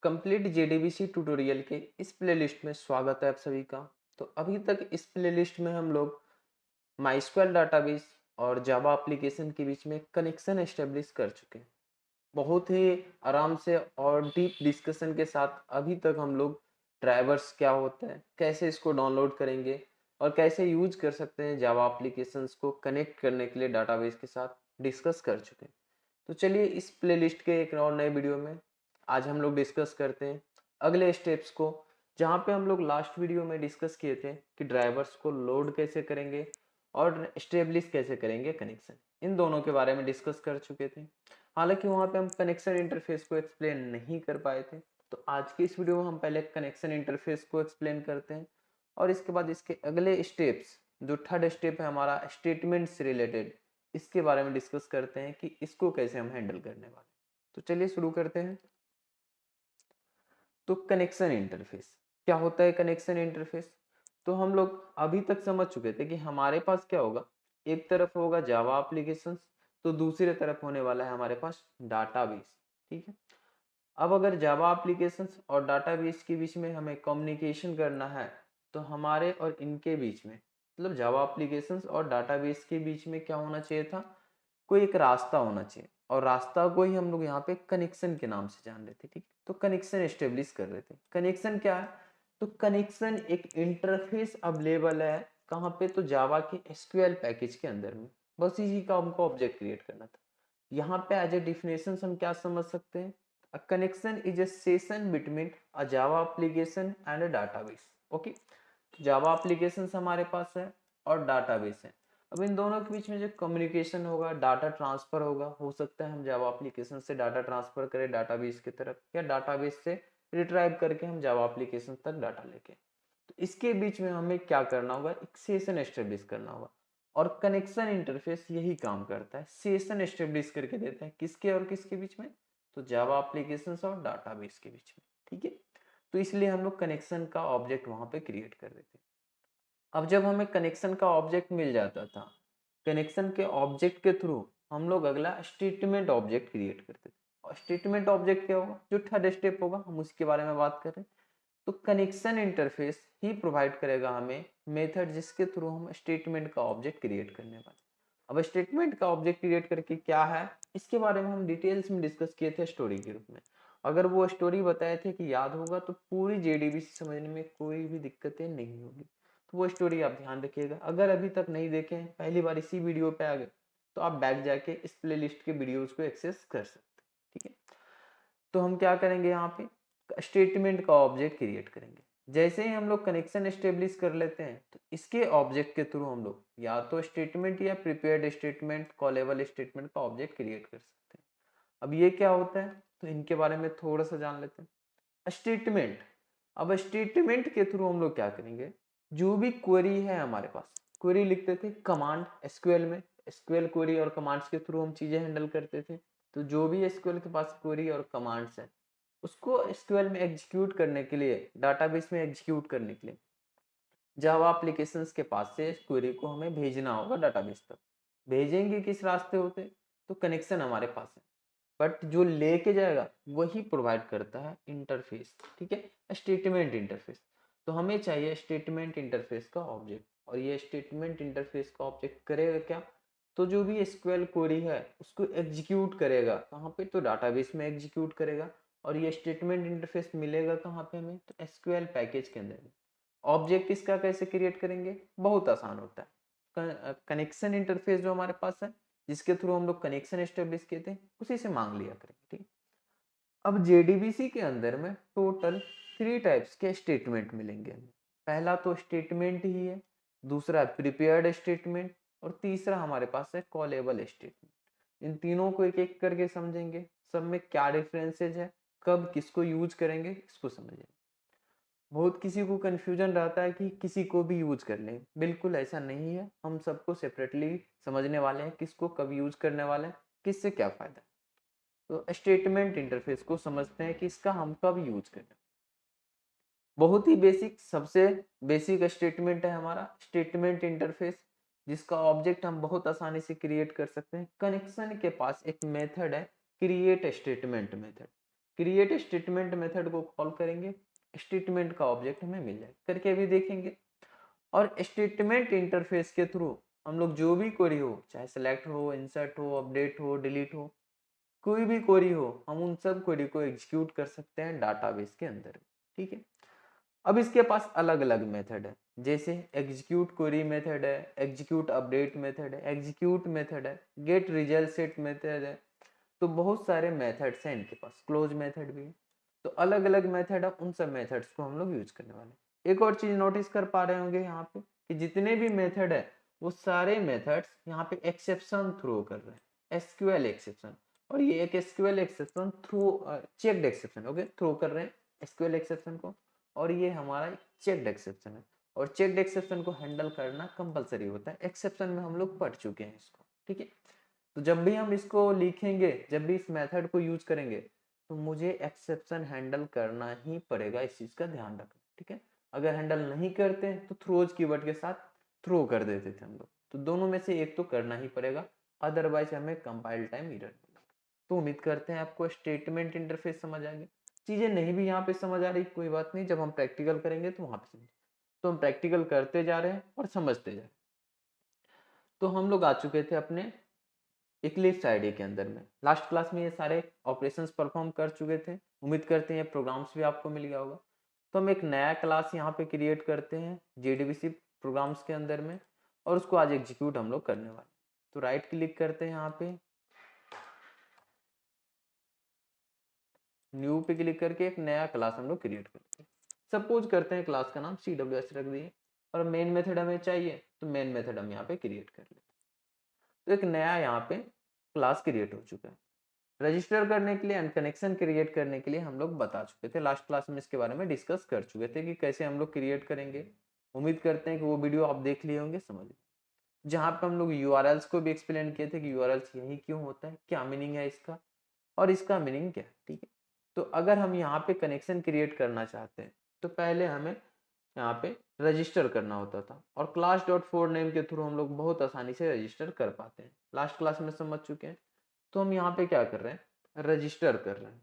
Complete JDBC tutorial के इस playlist में स्वागत है आप सभी का। तो अभी तक इस प्लेलिस्ट में हम लोग माइस्क्वेल डाटाबेस और जावा एप्लीकेशन के बीच में कनेक्शन एस्टेब्लिश कर चुके हैं। बहुत ही आराम से और डीप डिस्कशन के साथ अभी तक हम लोग ड्राइवर्स क्या होता है, कैसे इसको डाउनलोड करेंगे और कैसे यूज कर सकते हैं जावा एप्लीकेशंस को कनेक्ट करने के लिए डाटाबेस के साथ डिस्कस कर चुके हैं। तो चलिए इस प्लेलिस्ट के एक और नए वीडियो में आज हम लोग डिस्कस करते हैं अगले स्टेप्स को, जहाँ पे हम लोग लास्ट वीडियो में डिस्कस किए थे कि ड्राइवर्स को लोड कैसे करेंगे और स्टेब्लिश कैसे करेंगे कनेक्शन। इन दोनों के बारे में डिस्कस कर चुके थे। हालांकि वहाँ पे हम कनेक्शन इंटरफेस को एक्सप्लेन नहीं कर पाए थे, तो आज की इस वीडियो में हम पहले कनेक्शन इंटरफेस को एक्सप्लेन करते हैं और इसके बाद इसके अगले स्टेप्स, जो थर्ड स्टेप है हमारा स्टेटमेंट से रिलेटेड, इसके बारे में डिस्कस करते हैं कि इसको कैसे हम हैंडल करने वाले। तो चलिए शुरू करते हैं। तो कनेक्शन इंटरफेस क्या होता है? कनेक्शन इंटरफेस तो हम लोग अभी तक समझ चुके थे कि हमारे पास क्या होगा, एक तरफ होगा जावा एप्लीकेशंस, तो दूसरी तरफ होने वाला है हमारे पास डाटाबेस। ठीक है, अब अगर जावा एप्लीकेशंस और डाटाबेस के बीच में हमें कम्युनिकेशन करना है, तो हमारे और इनके बीच में, मतलब जावा एप्लीकेशंस और डाटाबेस के बीच में क्या होना चाहिए था, कोई एक रास्ता होना चाहिए। और रास्ता को ही हम लोग यहाँ पे कनेक्शन के नाम से जान रहे थे। ठीक, तो कनेक्शन एस्टेब्लिश कर रहे थे। कनेक्शन क्या है? तो कनेक्शन एक इंटरफेस अवेलेबल है कहाँ पे, तो जावा के एसक्यूएल पैकेज के अंदर में। बस इसी का हमको ऑब्जेक्ट क्रिएट करना था। यहाँ पे एज ए डिफिनेशन हम क्या समझ सकते हैं? A connection is A session between a Java application and a database. Okay, Java application हमारे पास है और डाटाबेस है। अब इन दोनों के बीच में जो कम्युनिकेशन होगा, डाटा ट्रांसफर होगा, हो सकता है हम जावा एप्लीकेशन से डाटा ट्रांसफर करें डाटाबेस की तरफ, या डाटाबेस से रिट्राइव करके हम जावा एप्लीकेशन तक डाटा लेके। तो इसके बीच में हमें क्या करना होगा, एक सेशन एस्टेब्लिश करना होगा। और कनेक्शन इंटरफेस यही काम करता है, सेशन एस्टेब्लिश करके देता है किसके और किसके बीच में, तो जावा एप्लीकेशन और डाटाबेस के बीच में। ठीक है, तो इसलिए हम लोग कनेक्शन का ऑब्जेक्ट वहां पे क्रिएट कर देते हैं। अब जब हमें कनेक्शन का ऑब्जेक्ट मिल जाता था, कनेक्शन के ऑब्जेक्ट के थ्रू हम लोग अगला स्टेटमेंट ऑब्जेक्ट क्रिएट करते थे। और स्टेटमेंट ऑब्जेक्ट क्या होगा, जो थर्ड स्टेप होगा, हम उसके बारे में बात कर रहे हैं। तो कनेक्शन इंटरफेस ही प्रोवाइड करेगा हमें मेथड जिसके थ्रू हम स्टेटमेंट का ऑब्जेक्ट क्रिएट करने वाले। अब स्टेटमेंट का ऑब्जेक्ट क्रिएट करके क्या है, इसके बारे में हम डिटेल्स में डिस्कस किए थे स्टोरी के रूप में। अगर वो स्टोरी बताए थे कि याद होगा, तो पूरी जेडीबीसी समझने में कोई भी दिक्कतें नहीं होगी। तो वो स्टोरी आप ध्यान रखिएगा। अगर अभी तक नहीं देखे हैं, पहली बार इसी वीडियो पे आ गए, तो आप बैक जाके इस प्लेलिस्ट के वीडियोस को एक्सेस कर सकते हैं। ठीक है, तो हम क्या करेंगे, यहाँ पे स्टेटमेंट का ऑब्जेक्ट क्रिएट करेंगे। जैसे ही हम लोग कनेक्शन एस्टेब्लिश कर लेते हैं, तो इसके ऑब्जेक्ट के थ्रू हम लोग या तो स्टेटमेंट या प्रिपेयर्ड स्टेटमेंट, कॉलेबल स्टेटमेंट का ऑब्जेक्ट क्रिएट कर सकते हैं। अब ये क्या होता है, तो इनके बारे में थोड़ा सा जान लेते हैं। स्टेटमेंट, अब स्टेटमेंट के थ्रू हम लोग क्या करेंगे, जो भी क्वेरी है हमारे पास, क्वेरी लिखते थे कमांड एसक्यूएल में, एसक्यूएल क्वेरी और कमांड्स के थ्रू हम चीजें हैंडल करते थे। तो जो भी एसक्यूएल के पास क्वेरी और कमांड्स है, उसको एसक्यूएल में एग्जीक्यूट करने के लिए, डाटाबेस में एग्जीक्यूट करने के लिए जावा एप्लीकेशंस के पास से इस क्वेरी को हमें भेजना होगा डाटाबेस तक। भेजेंगे किस रास्ते होते, तो कनेक्शन हमारे पास है, बट जो लेके जाएगा वही प्रोवाइड करता है इंटरफेस। ठीक है, स्टेटमेंट इंटरफेस। तो हमें चाहिए स्टेटमेंट इंटरफेस का ऑब्जेक्ट, और ये स्टेटमेंट इंटरफेस का ऑब्जेक्ट करेगा क्या, तो जो भी एसक्यूएल क्वेरी है उसको एग्जीक्यूट करेगा कहाँ पे, तो डाटाबेस में एग्जीक्यूट करेगा। और ये स्टेटमेंट इंटरफेस मिलेगा कहाँ पे हमें, तो एसक्यूएल पैकेज के अंदर में। ऑब्जेक्ट इसका कैसे क्रिएट करेंगे, बहुत आसान होता है। कनेक्शन इंटरफेस जो हमारे पास है, जिसके थ्रू हम लोग कनेक्शन एस्टेब्लिश किए थे, उसी से मांग लिया करेंगे। ठीक, अब जेडीबीसी के अंदर में टोटल 3 टाइप्स के स्टेटमेंट मिलेंगे हमें। पहला तो स्टेटमेंट ही है, दूसरा प्रिपेयर्ड स्टेटमेंट, और तीसरा हमारे पास है कॉलेबल स्टेटमेंट। इन तीनों को एक एक करके समझेंगे, सब में क्या डिफरेंसेज है, कब किसको यूज करेंगे, इसको समझेंगे। बहुत किसी को कंफ्यूजन रहता है कि किसी को भी यूज कर लें, बिल्कुल ऐसा नहीं है। हम सबको सेपरेटली समझने वाले हैं, किसको कब यूज करने वाले हैं, किससे क्या फायदा है। तो स्टेटमेंट इंटरफेस को समझते हैं कि इसका हम कब यूज करें। बहुत ही बेसिक, सबसे बेसिक स्टेटमेंट है हमारा स्टेटमेंट इंटरफेस, जिसका ऑब्जेक्ट हम बहुत आसानी से क्रिएट कर सकते हैं। कनेक्शन के पास एक मेथड है, create statement method. Create statement method को कॉल करेंगे, स्टेटमेंट का ऑब्जेक्ट हमें मिल जाए, करके अभी देखेंगे। और स्टेटमेंट इंटरफेस के थ्रू हम लोग जो भी क्वेरी हो, चाहे सेलेक्ट हो, इंसर्ट हो, अपडेट हो, डिलीट हो, कोई भी क्वेरी हो, हम उन सब क्वेरी को एग्जीक्यूट कर सकते हैं डाटाबेस के अंदर। ठीक है, अब इसके पास अलग अलग मेथड है, जैसे एग्जीक्यूट क्वेरी मेथड है, एग्जीक्यूट अपडेट मेथड है, एग्जीक्यूट मेथड है, गेट रिजल्ट सेट मेथड है। तो बहुत सारे मेथड्स हैं इनके पास, क्लोज मेथड भी है। तो अलग अलग मेथड है, उन सब मेथड्स को हम लोग यूज करने वाले हैं। एक और चीज नोटिस कर पा रहे होंगे यहाँ पे कि जितने भी मेथड है वो सारे मेथड्स यहाँ पे एक्सेप्शन थ्रो कर रहे हैं, एसक्यूएल एक्सेप्शन। और ये एक SQL exception through checked exception, okay, throw कर रहे हैं एसक्यूएल एक्सेप्शन को। और ये हमारा चेक्ड एक्सेप्शन है, और चेक्ड एक्सेप्शन को हैंडल करना कंपलसरी होता है, एक्सेप्शन में हम लोग पढ़ चुके हैं इसको। ठीक है, तो जब भी हम इसको लिखेंगे, जब भी इस मेथड को यूज करेंगे, तो मुझे एक्सेप्शन हैंडल करना ही पड़ेगा, इस चीज का ध्यान रखना। ठीक है, अगर हैंडल नहीं करते तो थ्रोज कीवर्ड के साथ थ्रो कर देते थे हम लोग, तो दोनों में से एक तो करना ही पड़ेगा, अदरवाइज हमें कंपाइल टाइम एरर मिलेगा। तो उम्मीद करते हैं आपको स्टेटमेंट इंटरफेस समझ आ गया। चीजें नहीं भी यहाँ पे समझ आ रही, कोई बात नहीं, जब हम प्रैक्टिकल करेंगे तो वहां पे समझ। तो हम प्रैक्टिकल करते जा रहे हैं और समझते जा रहे हैं। तो हम लोग आ चुके थे अपने इक्लिप्स आईडी के अंदर में। लास्ट क्लास में ये सारे ऑपरेशंस परफॉर्म कर चुके थे, उम्मीद करते हैं ये प्रोग्राम्स भी आपको मिल गया होगा। तो हम एक नया क्लास यहाँ पे क्रिएट करते हैं जेडीबीसी प्रोग्राम्स के अंदर में, और उसको आज एग्जीक्यूट हम लोग करने वाले। तो राइट क्लिक करते हैं यहाँ पे, न्यू पे क्लिक करके एक नया क्लास हम लोग क्रिएट करते हैं। सपोज करते हैं क्लास का नाम CWS रख दिए, और मेन मेथड हमें चाहिए तो मेन मेथड हम यहाँ पे क्रिएट कर लेते हैं। तो एक नया यहाँ पे क्लास क्रिएट हो चुका है। रजिस्टर करने के लिए एंड कनेक्शन क्रिएट करने के लिए हम लोग बता चुके थे, लास्ट क्लास में इसके बारे में डिस्कस कर चुके थे कि कैसे हम लोग क्रिएट करेंगे। उम्मीद करते हैं कि वो वीडियो आप देख लिए होंगे, समझ, जहाँ पे हम लोग यूआरएल्स को भी एक्सप्लेन किए थे कि यूआरएल्स यही क्यों होता है, क्या मीनिंग है इसका, और इसका मीनिंग क्या है। ठीक है, तो अगर हम यहाँ पे कनेक्शन क्रिएट करना चाहते हैं तो पहले हमें यहाँ पे रजिस्टर करना होता था, और क्लास डॉट फोर नेम के थ्रू हम लोग बहुत आसानी से रजिस्टर कर पाते हैं, लास्ट क्लास में समझ चुके हैं। तो हम यहाँ पे क्या कर रहे हैं, रजिस्टर कर रहे हैं,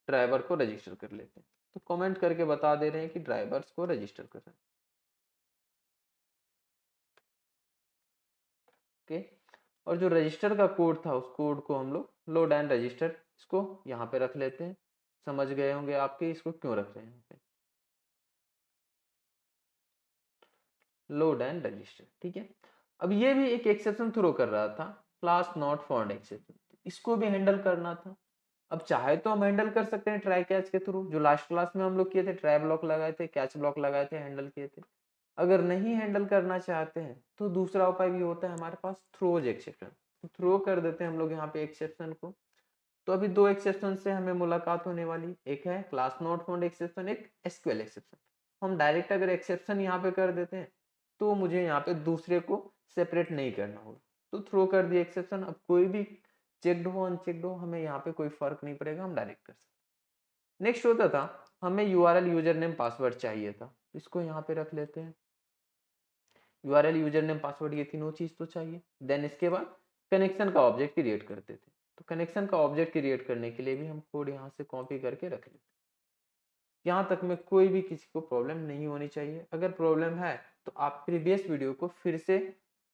ड्राइवर को रजिस्टर कर लेते हैं। तो कमेंट करके बता दे रहे हैं कि ड्राइवर्स को रजिस्टर कर रहे हैं। ओके, और जो रजिस्टर का कोड था उस कोड को हम लोग लोड एंड रजिस्टर, इसको यहाँ पे रख लेते हैं। समझ गए होंगे आपके इसको क्यों रख रहे हैं यहाँ पे, लोड एंड रजिस्टर। ठीक है, अब ये भी एक एक्सेप्शन थ्रो कर रहा था, क्लास नॉट फाउंड एक्सेप्शन, इसको भी हैंडल करना था। अब चाहे तो हम हैंडल कर सकते हैं ट्राई कैच के थ्रू, जो लास्ट क्लास में हम लोग किए थे, ट्राई ब्लॉक लगाए थे, कैच ब्लॉक लगाए थे, हैंडल किए थे। अगर नहीं हैंडल करना चाहते हैं तो दूसरा उपाय भी होता है हमारे पास, थ्रोज एक्सेप्शन। तो थ्रो कर देते हैं हम लोग यहाँ पे एक्सेप्शन को। तो अभी दो एक्सेप्शन से हमें मुलाकात होने वाली, एक है क्लास नॉट फाउंड एक्सेप्शन, एक एसक्यूएल एक्सेप्शन। हम डायरेक्ट अगर एक्सेप्शन यहाँ पे कर देते हैं तो मुझे यहाँ पे दूसरे को सेपरेट नहीं करना होगा। तो थ्रो कर दिया एक्सेप्शन, अब कोई भी चेक्ड हो अनचेक्ड हो हमें यहाँ पे कोई फर्क नहीं पड़ेगा, हम डायरेक्ट कर सकते। नेक्स्ट होता था, हमें यूआरएल यूजर नेम पासवर्ड चाहिए था, इसको यहाँ पे रख लेते हैं। यूआरएल यूजर नेम पासवर्ड ये तीनों चीज तो चाहिए। देन इसके बाद कनेक्शन का ऑब्जेक्ट क्रिएट करते थे। तो कनेक्शन का ऑब्जेक्ट क्रिएट करने के लिए भी हम कोड यहाँ से कॉपी करके रख लेते हैं। यहाँ तक में कोई भी किसी को प्रॉब्लम नहीं होनी चाहिए। अगर प्रॉब्लम है तो आप प्रीवियस वीडियो को फिर से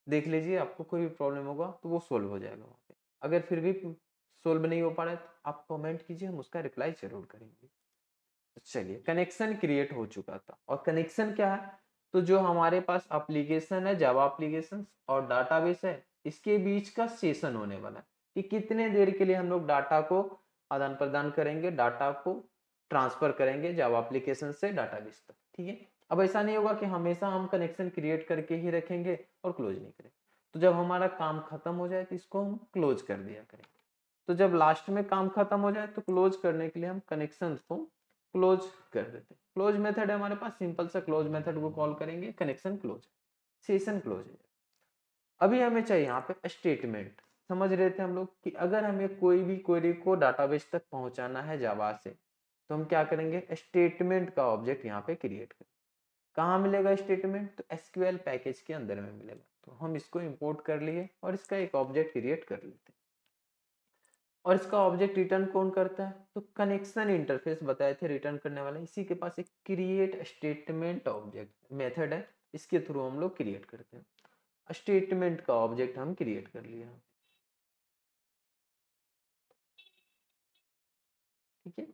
देख लीजिए, आपको कोई भी प्रॉब्लम होगा तो वो सोल्व हो जाएगा वहाँ पे। अगर फिर भी सोल्व नहीं हो पा रहा है तो आप कमेंट कीजिए, हम उसका रिप्लाई जरूर करेंगे। तो चलिए, कनेक्शन क्रिएट हो चुका था, और कनेक्शन क्या है, तो जो हमारे पास एप्लीकेशन है, जावा एप्लीकेशन और डाटाबेस है, इसके बीच का सेशन होने वाला है कि कितने देर के लिए हम लोग डाटा को आदान प्रदान करेंगे, डाटा को ट्रांसफर करेंगे जावा एप्लीकेशन से डाटाबेस तक। ठीक है, अब ऐसा नहीं होगा कि हमेशा हम कनेक्शन क्रिएट करके ही रखेंगे और क्लोज नहीं करेंगे। तो जब हमारा काम खत्म हो जाए तो इसको हम क्लोज कर दिया करेंगे। तो जब लास्ट में काम खत्म हो जाए तो क्लोज करने के लिए हम कनेक्शन को क्लोज कर देते हैं। क्लोज मेथड है हमारे पास, सिंपल सा क्लोज मेथड को कॉल करेंगे, कनेक्शन क्लोज, सेशन क्लोज है। अभी हमें चाहिए यहाँ पे स्टेटमेंट। समझ रहे थे हम लोग कि अगर हमें कोई भी क्वेरी को डाटाबेस तक पहुंचाना है जावा से, तो हम क्या करेंगे, स्टेटमेंट का ऑब्जेक्ट यहाँ पे क्रिएट करें। कहाँ मिलेगा स्टेटमेंट, तो एसक्यूएल पैकेज के अंदर में मिलेगा। तो हम इसको इंपोर्ट कर लिए और इसका एक ऑब्जेक्ट क्रिएट कर लेते हैं। और इसका ऑब्जेक्ट रिटर्न कौन करता है? तो कनेक्शन इंटरफेस बताए थे रिटर्न करने वाला, इसी के पास एक क्रिएट स्टेटमेंट ऑब्जेक्ट मेथड है, इसके थ्रू हम लोग क्रिएट करते हैं। स्टेटमेंट का ऑब्जेक्ट हम क्रिएट कर लिया, ठीक है।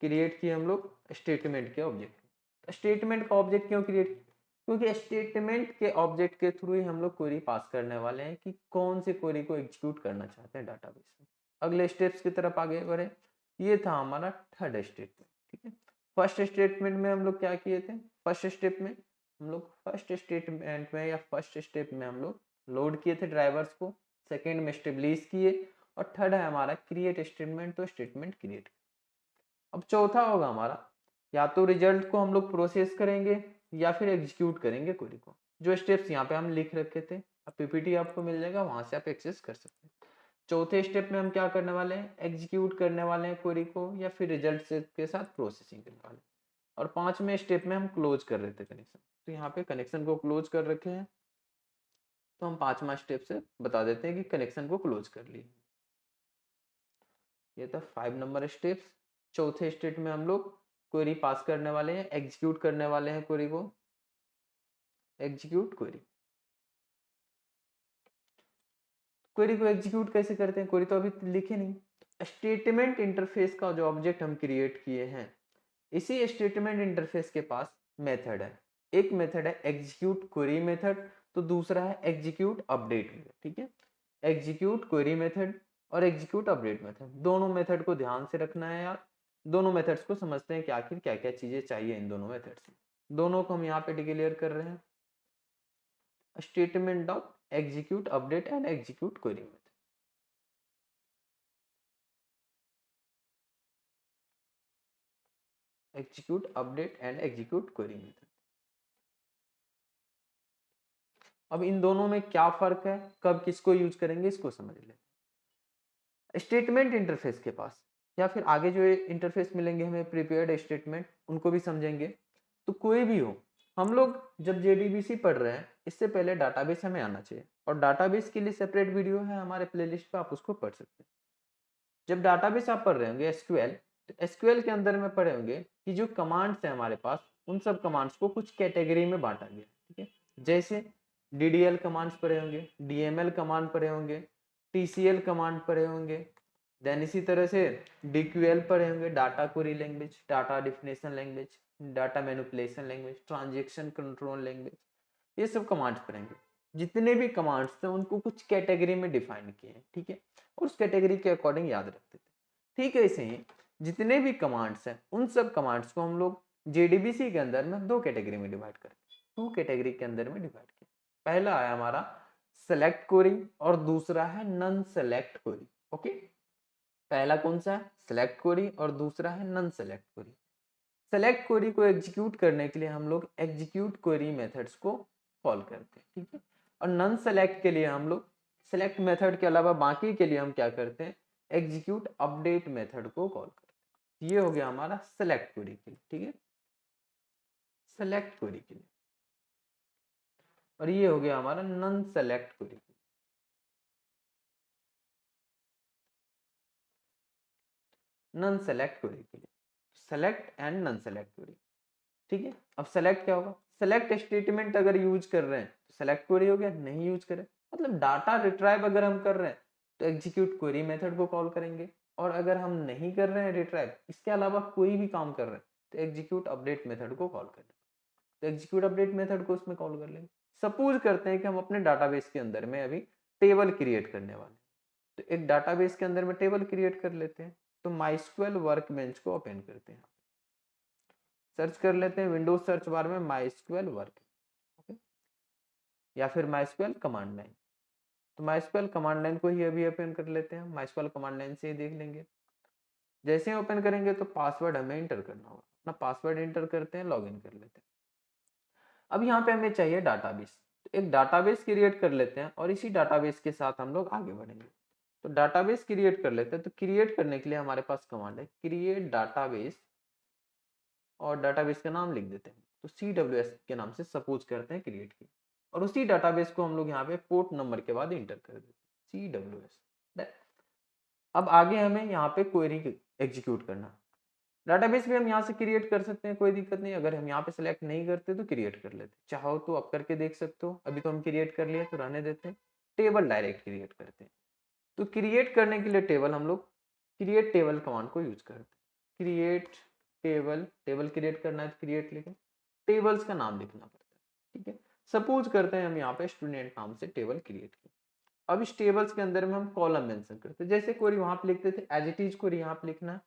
क्रिएट किए हम लोग स्टेटमेंट के ऑब्जेक्ट। स्टेटमेंट का ऑब्जेक्ट क्यों क्रिएट? क्योंकि स्टेटमेंट के ऑब्जेक्ट के थ्रू ही हम लोग क्वेरी पास करने वाले हैं कि कौन से क्वेरी को एग्जीक्यूट करना चाहते हैं डाटाबेस में। अगले स्टेप्स की तरफ आगे बढ़े। ये था हमारा थर्ड स्टेटमेंट, ठीक है। फर्स्ट स्टेटमेंट में हम लोग क्या किए थे? फर्स्ट स्टेटमेंट में या फर्स्ट स्टेप में हम लोग लोड किए थे ड्राइवर्स को, सेकेंड में स्टेब्लिश किए, और थर्ड है हमारा क्रिएट स्टेटमेंट, तो स्टेटमेंट क्रिएट। अब चौथा होगा हमारा, या तो रिजल्ट को हम लोग प्रोसेस करेंगे या फिर एग्जीक्यूट करेंगे क्वेरी को। जो स्टेप्स यहाँ पे हम लिख रखे थे, अब पीपीटी आपको मिल जाएगा, वहां से आप एक्सेस कर सकते हैं। चौथे स्टेप में हम क्या करने वाले हैं? एग्जीक्यूट करने वाले हैं क्वेरी को, या फिर रिजल्ट के साथ प्रोसेसिंग करने वाले हैं। और पांचवें स्टेप में हम क्लोज कर रहे थे कनेक्शन, तो यहाँ पे कनेक्शन को क्लोज कर रखे हैं, तो हम पांचवा स्टेप से बता देते हैं कि कनेक्शन को क्लोज कर लिए। ये था 5 नंबर स्टेप्स। चौथे स्टेप में हम लोग क्वेरी पास करने वाले हैं, एग्जीक्यूट करने वाले हैं क्वेरी को, एग्जीक्यूट क्वेरी। क्वेरी को एग्जीक्यूट कैसे करते हैं? क्वेरी तो अभी लिखे नहीं। स्टेटमेंट इंटरफेस का जो ऑब्जेक्ट हम क्रिएट किए हैं, इसी स्टेटमेंट इंटरफेस के पास मेथड है। एक मेथड है एग्जीक्यूट क्वेरी मेथड, तो दूसरा है एग्जीक्यूट अपडेट मेथड, ठीक है। एग्जीक्यूट क्वेरी मेथड और एग्जीक्यूट अपडेट मेथड, दोनों मेथड को ध्यान से रखना है यार। दोनों मेथड्स को समझते हैं कि आखिर क्या क्या चीजें चाहिए इन दोनों मेथड्स में। दोनों को हम यहाँ पे डिक्लेयर कर रहे हैं। Statement dot execute update and execute query method. Execute update and execute query method. अब इन दोनों में क्या फर्क है, कब किसको यूज करेंगे, इसको समझ लें। स्टेटमेंट इंटरफेस के पास या फिर आगे जो इंटरफेस मिलेंगे हमें प्रिपेयर्ड स्टेटमेंट, उनको भी समझेंगे। तो कोई भी हो, हम लोग जब जेडीबीसी पढ़ रहे हैं, इससे पहले डाटाबेस हमें आना चाहिए, और डाटाबेस के लिए सेपरेट वीडियो है हमारे प्लेलिस्ट पे, आप उसको पढ़ सकते हैं। जब डाटाबेस आप पढ़ रहे होंगे एसक्यूएल, तो एसक्यूएल के अंदर में पढ़े होंगे कि जो कमांड्स है हमारे पास, उन सब कमांड्स को कुछ कैटेगरी में बांटा गया, ठीक है। जैसे डीडीएल कमांड्स पढ़े होंगे, डीएमएल कमांड पढ़े होंगे, टीसीएल कमांड पढ़े होंगे, देन इसी तरह से डीक्यूएल पढ़े होंगे, data query language, data definition language, data manipulation language, transaction control language, ये सब कमांड्स पढ़ेंगे। जितने भी कमांड्स थे उनको कुछ कैटेगरी में डिफाइन किए हैं, ठीक है, और उस कैटेगरी के अकॉर्डिंग याद रखते थे। ठीक है, ऐसे ही जितने भी कमांड्स हैं, उन सब कमांड्स को हम लोग जेडीबीसी के अंदर में दो कैटेगरी में डिवाइड करें, टू कैटेगरी के अंदर में डिवाइड किया। पहला है हमारा सेलेक्ट क्वेरी और दूसरा है नन सेलेक्ट क्वेरी। ओके, पहला कौन सा है? सेलेक्ट क्वेरी, और दूसरा है non select query. Select query को एग्जीक्यूट करने के लिए हम लोग एग्जीक्यूट क्वेरी मेथड्स को कॉल करते हैं, ठीक है। और नन सेलेक्ट के लिए हम लोग सेलेक्ट मेथड के अलावा बाकी के लिए हम क्या करते हैं? एग्जीक्यूट अपडेट मेथड को कॉल करते हैं। ये हो गया हमारा सेलेक्ट क्वेरी के लिए, ठीक है, सेलेक्ट क्वेरी के लिए। और ये हो गया हमारा non select query, non select query के लिए, select and non select query, ठीक है। अब सेलेक्ट क्या होगा? सेलेक्ट स्टेटमेंट अगर यूज कर रहे हैं तो सेलेक्ट क्वेरी हो गया, नहीं यूज करें मतलब डाटा रिट्राइव अगर हम कर रहे हैं तो एग्जीक्यूट क्वेरी मेथड को कॉल करेंगे, और अगर हम नहीं कर रहे हैं रिट्राइव, इसके अलावा कोई भी काम कर रहे हैं, तो एग्जीक्यूट अपडेट मेथड को कॉल करेंगे। तो एग्जीक्यूट अपडेट मेथड को उसमें कॉल कर लेंगे। सपोज करते हैं कि हम अपने डाटाबेस के अंदर में अभी टेबल क्रिएट करने वाले हैं, तो एक डाटाबेस के अंदर में टेबल क्रिएट कर लेते हैं। तो माइस्क्वेल वर्कबेंच को ओपन करते हैं, सर्च कर लेते हैं विंडोज सर्च बार में माइस्क्वेल वर्क, ओके, या फिर माइस्क्वेल कमांड लाइन। तो माइस्क्वेल कमांड लाइन को ही अभी ओपन कर लेते हैं, माइस्क्वेल कमांड लाइन से ही देख लेंगे। जैसे ही ओपन करेंगे तो पासवर्ड हमें इंटर करना होगा, अपना पासवर्ड इंटर करते हैं, लॉगिन कर लेते हैं। अब यहाँ पे हमें चाहिए डाटाबेस, तो एक डाटाबेस क्रिएट कर लेते हैं, और इसी डाटाबेस के साथ हम लोग आगे बढ़ेंगे। तो डाटाबेस क्रिएट कर लेते हैं। तो क्रिएट करने के लिए हमारे पास कमांड है क्रिएट डाटाबेस, और डाटाबेस का नाम लिख देते हैं। तो CWS के नाम से सपोज करते हैं क्रिएट की, और उसी डाटाबेस को हम लोग यहाँ पे पोर्ट नंबर के बाद इंटर कर देते हैं CWS। अब आगे हमें यहाँ पे क्वेरी एग्जीक्यूट करना। डाटाबेस भी हम यहाँ से क्रिएट कर सकते हैं, कोई दिक्कत नहीं। अगर हम यहाँ पे सेलेक्ट नहीं करते तो क्रिएट कर लेते, चाहो तो आप करके देख सकते हो। अभी तो हम क्रिएट कर लिए तो रहने देते हैं, टेबल डायरेक्ट क्रिएट करते हैं। तो क्रिएट करने के लिए टेबल हम लोग क्रिएट टेबल कमांड को यूज करते हैं। क्रिएट टेबल, टेबल क्रिएट करना है तो क्रिएट लिखें, टेबल्स का नाम लिखना पड़ता है, ठीक है। सपोज करते हैं हम यहाँ पे स्टूडेंट नाम से टेबल क्रिएट किया। अब इस टेबल्स के अंदर में हम कॉलम मेंशन करते हैं, जैसे क्वेरी वहां पे लिखते थे एज इट इज क्वेरी यहाँ पे लिखना है।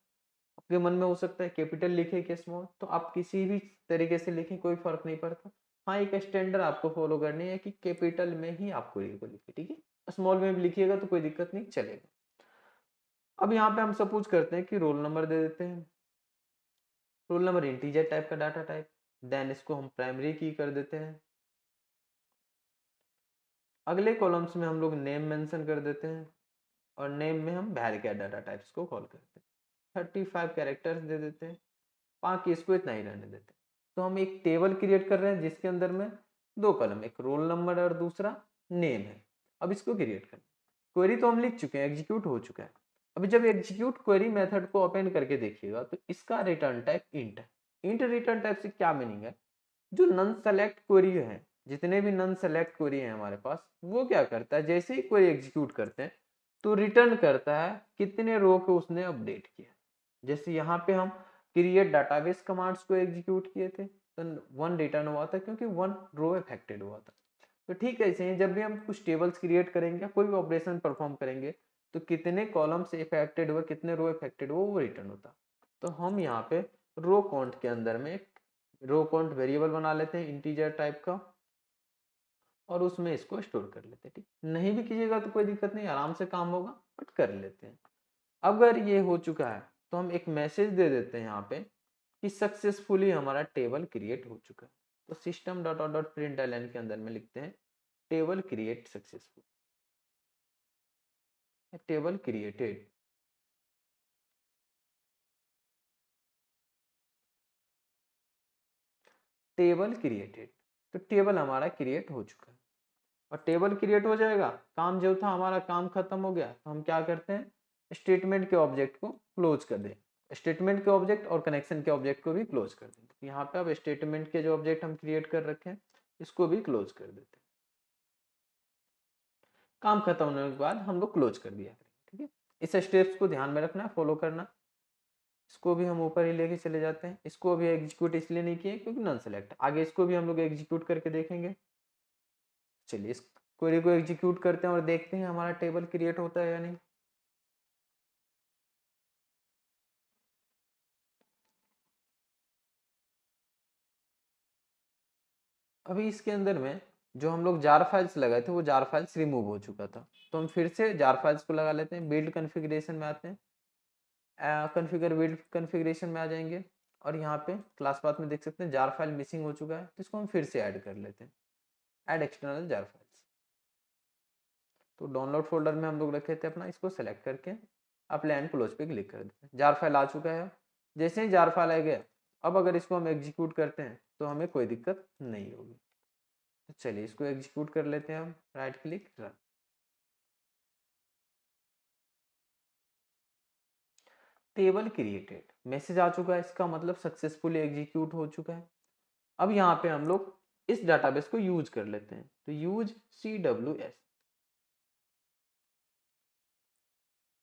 आपके मन में हो सकता है कैपिटल लिखे कि स्मॉल, तो आप किसी भी तरीके से लिखें, कोई फर्क नहीं पड़ता। हाँ, एक स्टैंडर्ड आपको फॉलो करनी है कि कैपिटल में ही आप क्वेरी को लिखे, ठीक है। स्मॉल में भी लिखिएगा तो कोई दिक्कत नहीं, चलेगा। अब यहाँ पे हम सपोज करते हैं कि रोल नंबर दे देते हैं। रोल नंबर इंटीजर टाइप का डाटा टाइप, देन इसको हम प्राइमरी की कर देते हैं। अगले कॉलम्स में हम लोग नेम मेंशन कर देते हैं और नेम में हम वैर डाटा टाइप्स को कॉल करते हैं। 35 कैरेक्टर्स दे देते हैं, बाकी इसको इतना ही रहने देते हैं। तो हम एक टेबल क्रिएट कर रहे हैं जिसके अंदर में दो कॉलम, एक रोल नंबर और दूसरा नेम है। अब इसको क्रिएट करना, क्वेरी तो हम लिख चुके हैं, एग्जीक्यूट हो चुका है। अभी जब एग्जीक्यूट क्वेरी मेथड को ओपन करके देखिएगा तो इसका रिटर्न टाइप इंट है। इंट रिटर्न टाइप से क्या मीनिंग है, जो नन सेलेक्ट क्वेरी है, जितने भी नन सेलेक्ट क्वेरी है हमारे पास, वो क्या करता है, जैसे ही क्वेरी एग्जीक्यूट करते हैं तो रिटर्न करता है कितने रो को उसने अपडेट किया। जैसे यहाँ पे हम क्रिएट डाटाबेस कमांड्स को एग्जीक्यूट किए थे तो 1 रिटर्न हुआ था क्योंकि 1 रो अफेक्टेड हुआ था। तो ठीक है, ऐसे ही जब भी हम कुछ टेबल्स क्रिएट करेंगे, कोई भी ऑपरेशन परफॉर्म करेंगे, तो कितने कॉलम्स इफेक्टेड हुए, कितने रो इफेक्टेड हुए, वो रिटर्न होता। तो हम यहाँ पे रो काउंट के अंदर में एक रो काउंट वेरिएबल बना लेते हैं इंटीजर टाइप का और उसमें इसको स्टोर कर लेते हैं, ठीक। नहीं भी कीजिएगा तो कोई दिक्कत नहीं, आराम से काम होगा, बट कर लेते हैं। अगर ये हो चुका है तो हम एक मैसेज दे देते हैं यहाँ पे कि सक्सेसफुली हमारा टेबल क्रिएट हो चुका है। तो system dot out dot println के अंदर में लिखते हैं table create successful, table created. Table created, तो टेबल हमारा क्रिएट हो चुका है। और टेबल क्रिएट हो जाएगा, काम जो था हमारा काम खत्म हो गया। तो हम क्या करते हैं, स्टेटमेंट के ऑब्जेक्ट को क्लोज कर दें। स्टेटमेंट के ऑब्जेक्ट और कनेक्शन के ऑब्जेक्ट को भी क्लोज कर दें। तो यहाँ पे अब स्टेटमेंट के जो ऑब्जेक्ट हम क्रिएट कर रखे हैं इसको भी क्लोज कर देते हैं। काम खत्म होने के बाद हम लोग क्लोज कर दिया करेंगे, ठीक है। इस स्टेप्स को ध्यान में रखना, फॉलो करना। इसको भी हम ऊपर ही लेके चले जाते हैं। इसको भी एग्जीक्यूट इसलिए नहीं किए क्योंकि नॉन सेलेक्ट, आगे इसको भी हम लोग एग्जीक्यूट करके देखेंगे। चलिए इस क्वेरी को एग्जीक्यूट करते हैं और देखते हैं हमारा टेबल क्रिएट होता है या नहीं। अभी इसके अंदर में जो हम लोग जार फाइल्स लगाए थे वो जार फाइल्स रिमूव हो चुका था, तो हम फिर से जार फाइल्स को लगा लेते हैं। बिल्ड कॉन्फ़िगरेशन में आते हैं, कॉन्फ़िगर बिल्ड कॉन्फ़िगरेशन में आ जाएंगे और यहाँ पे क्लास पाथ में देख सकते हैं जार फाइल मिसिंग हो चुका है, तो इसको हम फिर से ऐड कर लेते हैं। ऐड एक्सटर्नल जार फाइल्स, तो डाउनलोड फोल्डर में हम लोग रखे थे अपना, इसको सेलेक्ट करके अप्लाई एंड क्लोज पे क्लिक कर देते हैं। जार फाइल आ चुका है। जैसे ही जार फाइल आ गया, अब अगर इसको हम एग्जीक्यूट करते हैं तो हमें कोई दिक्कत नहीं होगी। तो चलिए इसको एग्जीक्यूट कर लेते हैं हम, right click run. Table created message आ चुका है, इसका मतलब सक्सेसफुली एग्जीक्यूट हो चुका है। अब यहाँ पे हम लोग इस डाटाबेस को यूज कर लेते हैं, तो यूज CWS।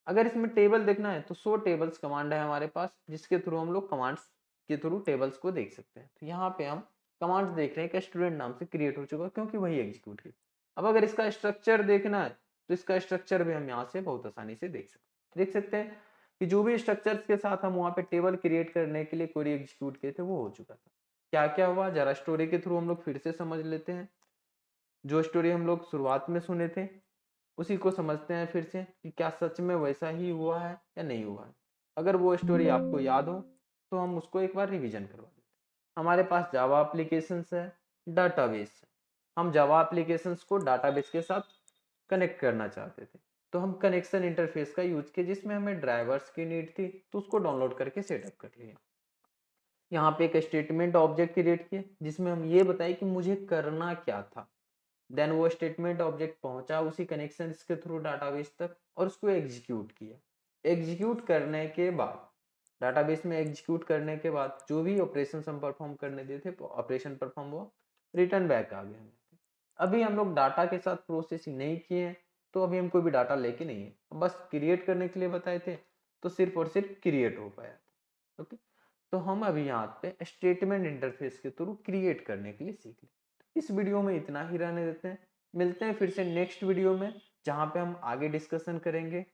अगर इसमें टेबल देखना है तो शो टेबल्स कमांड है हमारे पास, जिसके थ्रू हम लोग कमांड्स के थ्रू टेबल्स को देख सकते हैं। तो यहाँ पे हम कमांड्स देख रहे हैं कि स्टूडेंट नाम से क्रिएट हो चुका है क्योंकि वही एग्जीक्यूट किया। अब अगर इसका स्ट्रक्चर देखना है तो इसका स्ट्रक्चर भी हम यहाँ से बहुत आसानी से देख सकते हैं कि जो भी स्ट्रक्चर्स के साथ हम वहाँ पे टेबल क्रिएट करने के लिए क्वेरी एग्जीक्यूट किए थे वो हो चुका था। क्या क्या हुआ जरा स्टोरी के थ्रू हम लोग फिर से समझ लेते हैं। जो स्टोरी हम लोग शुरुआत में सुने थे उसी को समझते हैं फिर से कि क्या सच में वैसा ही हुआ है या नहीं हुआ है। अगर वो स्टोरी आपको याद हो तो हम उसको एक बार रिवीजन करवा देते हैं। हमारे पास जावा एप्लीकेशंस है, डाटाबेस है। हम जावा एप्लीकेशंस को डाटाबेस के साथ कनेक्ट करना चाहते थे, तो हम कनेक्शन इंटरफेस का यूज किए जिसमें हमें ड्राइवर्स की नीड थी, तो उसको डाउनलोड करके सेटअप कर लिए। यहाँ पे एक स्टेटमेंट ऑब्जेक्ट क्रिएट किया जिसमें हम ये बताए कि मुझे करना क्या था। देन वो स्टेटमेंट ऑब्जेक्ट पहुंचा उसी कनेक्शन के थ्रू डाटाबेस तक और उसको एग्जीक्यूट किया। एग्जीक्यूट करने के बाद, डाटाबेस में एग्जीक्यूट करने के बाद जो भी ऑपरेशन हम परफॉर्म करने दिए थे, ऑपरेशन परफॉर्म हुआ, रिटर्न बैक आ गया। अभी हम लोग डाटा के साथ प्रोसेसिंग नहीं किए हैं, तो अभी हम कोई भी डाटा लेके नहीं है, बस क्रिएट करने के लिए बताए थे, तो सिर्फ और सिर्फ क्रिएट हो पाया था। ओके, तो हम अभी यहाँ पे स्टेटमेंट इंटरफेस के थ्रू क्रिएट करने के लिए सीख लें। इस वीडियो में इतना ही रहने देते हैं, मिलते हैं फिर से नेक्स्ट वीडियो में, जहाँ पे हम आगे डिस्कशन करेंगे